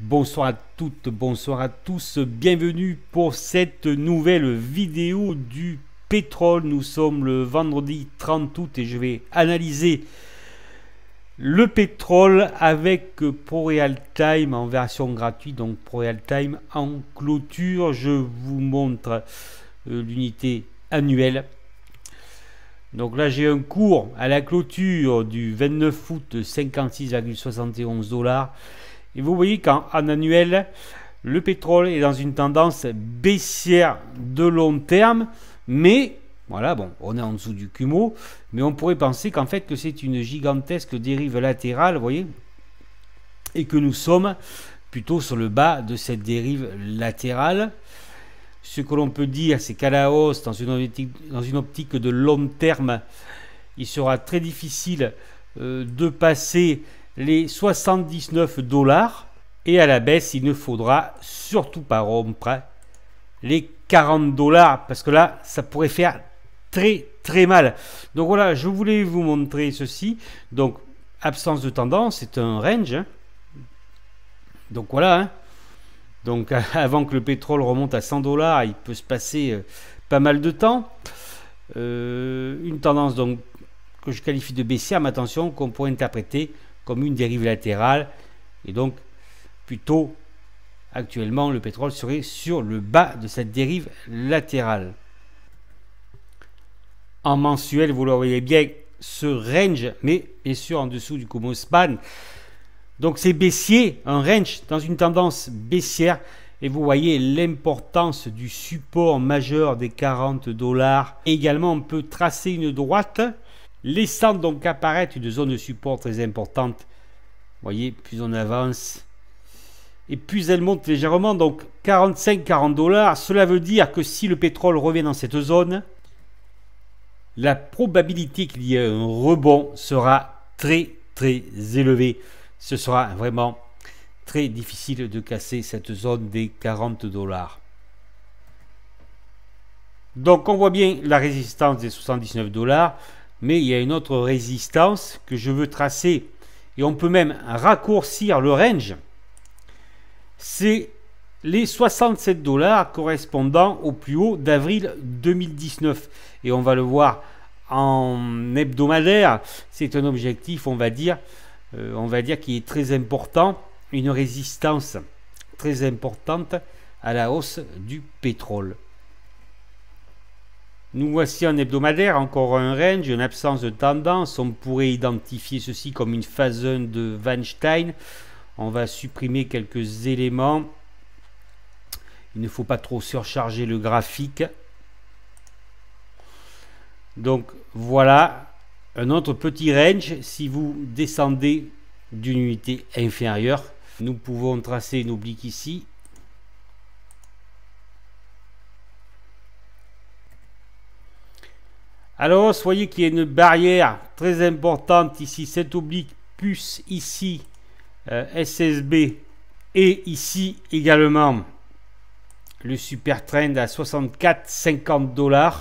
Bonsoir à toutes, bonsoir à tous, bienvenue pour cette nouvelle vidéo du pétrole. Nous sommes le vendredi 30 août et je vais analyser le pétrole avec ProRealTime en version gratuite, donc ProRealTime en clôture. Je vous montre l'unité annuelle. Donc là j'ai un cours à la clôture du 29 août de 56,71 $. Et vous voyez qu'en annuel, le pétrole est dans une tendance baissière de long terme, mais voilà, bon, on est en dessous du Kumo, mais on pourrait penser qu'en fait que c'est une gigantesque dérive latérale, vous voyez, et que nous sommes plutôt sur le bas de cette dérive latérale. Ce que l'on peut dire, c'est qu'à la hausse, dans une optique de long terme, il sera très difficile de passer les 79 $, et à la baisse il ne faudra surtout pas rompre les 40 $, parce que là ça pourrait faire très mal. Donc voilà, je voulais vous montrer ceci. Donc absence de tendance, c'est un range, hein. Donc voilà, hein. Donc avant que le pétrole remonte à 100 $, il peut se passer pas mal de temps. Une tendance donc que je qualifie de baissière, mais attention, qu'on pourrait interpréter comme une dérive latérale, et donc plutôt actuellement le pétrole serait sur le bas de cette dérive latérale. En mensuel, vous le voyez bien, ce range, mais bien sûr en dessous du Kumo span, donc c'est baissier, un range dans une tendance baissière, et vous voyez l'importance du support majeur des 40 $. Également on peut tracer une droite laissant donc apparaître une zone de support très importante. Vous voyez, plus on avance et plus elle monte légèrement, donc 45-40 $. Cela veut dire que si le pétrole revient dans cette zone, la probabilité qu'il y ait un rebond sera très élevée. Ce sera vraiment très difficile de casser cette zone des 40 $. Donc on voit bien la résistance des 79 $. Mais il y a une autre résistance que je veux tracer, et on peut même raccourcir le range. C'est les 67 $ correspondant au plus haut d'avril 2019. Et on va le voir en hebdomadaire. C'est un objectif, on va dire qui est très important. Une résistance très importante à la hausse du pétrole. Nous voici en hebdomadaire, encore un range, une absence de tendance. On pourrait identifier ceci comme une phase 1 de Weinstein. On va supprimer quelques éléments. Il ne faut pas trop surcharger le graphique. Donc voilà un autre petit range. Si vous descendez d'une unité inférieure, nous pouvons tracer une oblique ici. Alors, vous voyez qu'il y a une barrière très importante ici, cette oblique, plus ici SSB, et ici également le super trend à 64,50 $.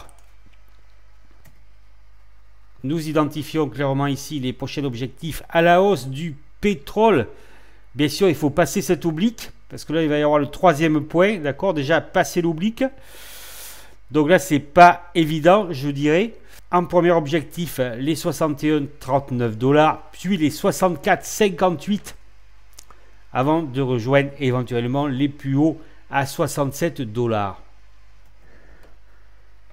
Nous identifions clairement ici les prochains objectifs à la hausse du pétrole. Bien sûr, il faut passer cette oblique, parce que là, il va y avoir le troisième point, d'accord, déjà passer l'oblique. Donc là, c'est pas évident, je dirais. En premier objectif, les 61,39 $, puis les 64,58 $, avant de rejoindre éventuellement les plus hauts à 67 $.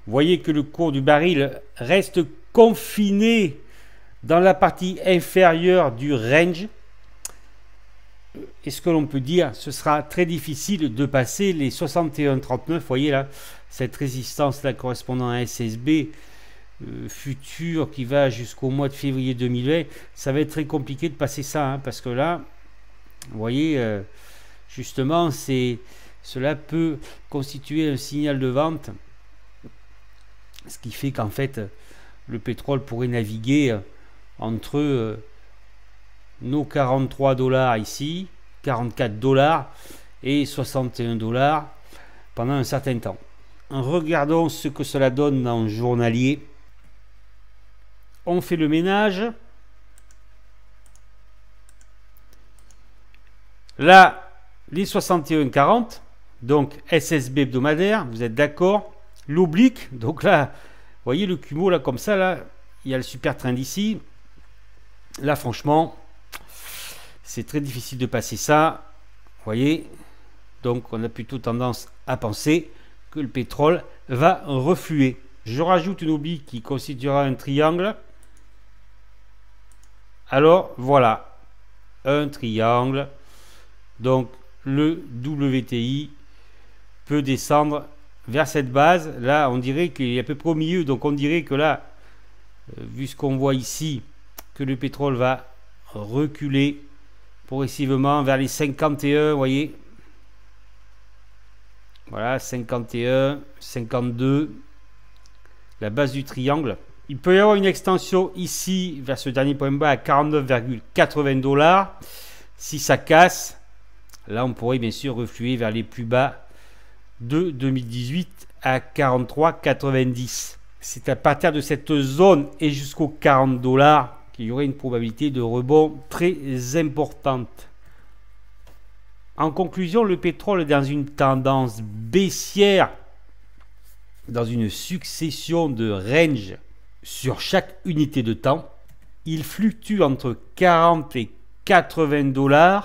Vous voyez que le cours du baril reste confiné dans la partie inférieure du range. Et ce que l'on peut dire, ce sera très difficile de passer les 61,39 $. Vous voyez là, cette résistance là correspondant à SSB futur qui va jusqu'au mois de février 2020, ça va être très compliqué de passer ça, hein, parce que là, vous voyez, justement, cela peut constituer un signal de vente, ce qui fait qu'en fait, le pétrole pourrait naviguer entre nos 43 $ ici, 44 $ et 61 $ pendant un certain temps. Regardons ce que cela donne en journalier. On fait le ménage. Là, les 61,40, donc SSB hebdomadaire, vous êtes d'accord. L'oblique, donc là, vous voyez le Kumo là comme ça, là, il y a le super trend ici. Là, franchement, c'est très difficile de passer ça. Vous voyez, donc on a plutôt tendance à penser que le pétrole va refluer. Je rajoute une oblique qui constituera un triangle. Alors voilà, un triangle. Donc le WTI peut descendre vers cette base. Là, on dirait qu'il est à peu près au milieu. Donc on dirait que là, vu ce qu'on voit ici, que le pétrole va reculer progressivement vers les 51, vous voyez. Voilà, 51, 52, la base du triangle. Il peut y avoir une extension ici vers ce dernier point bas à 49,80 $. Si ça casse, là on pourrait bien sûr refluer vers les plus bas de 2018 à 43,90. C'est à partir de cette zone et jusqu'aux 40 $ qu'il y aurait une probabilité de rebond très importante. En conclusion, le pétrole est dans une tendance baissière, dans une succession de ranges sur chaque unité de temps. Il fluctue entre 40 et 80 $.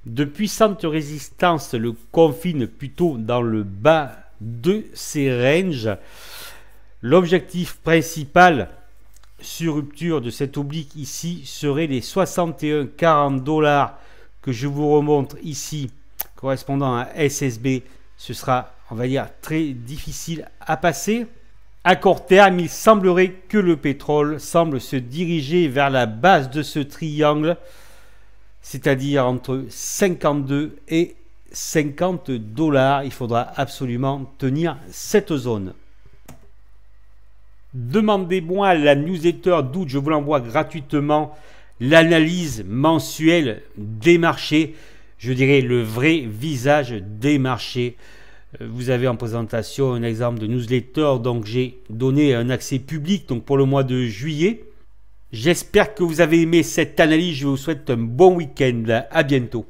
De puissantes résistances le confinent plutôt dans le bas de ces ranges. L'objectif principal sur rupture de cette oblique ici serait les 61,40 $ que je vous remontre ici, correspondant à SSB. Ce sera, on va dire, très difficile à passer. À court terme, il semblerait que le pétrole semble se diriger vers la base de ce triangle, c'est-à-dire entre 52 et 50 $. Il faudra absolument tenir cette zone. Demandez-moi la newsletter d'août, je vous l'envoie gratuitement. L'analyse mensuelle des marchés, je dirais le vrai visage des marchés. Vous avez en présentation un exemple de newsletter, donc j'ai donné un accès public donc pour le mois de juillet. J'espère que vous avez aimé cette analyse, je vous souhaite un bon week-end, à bientôt.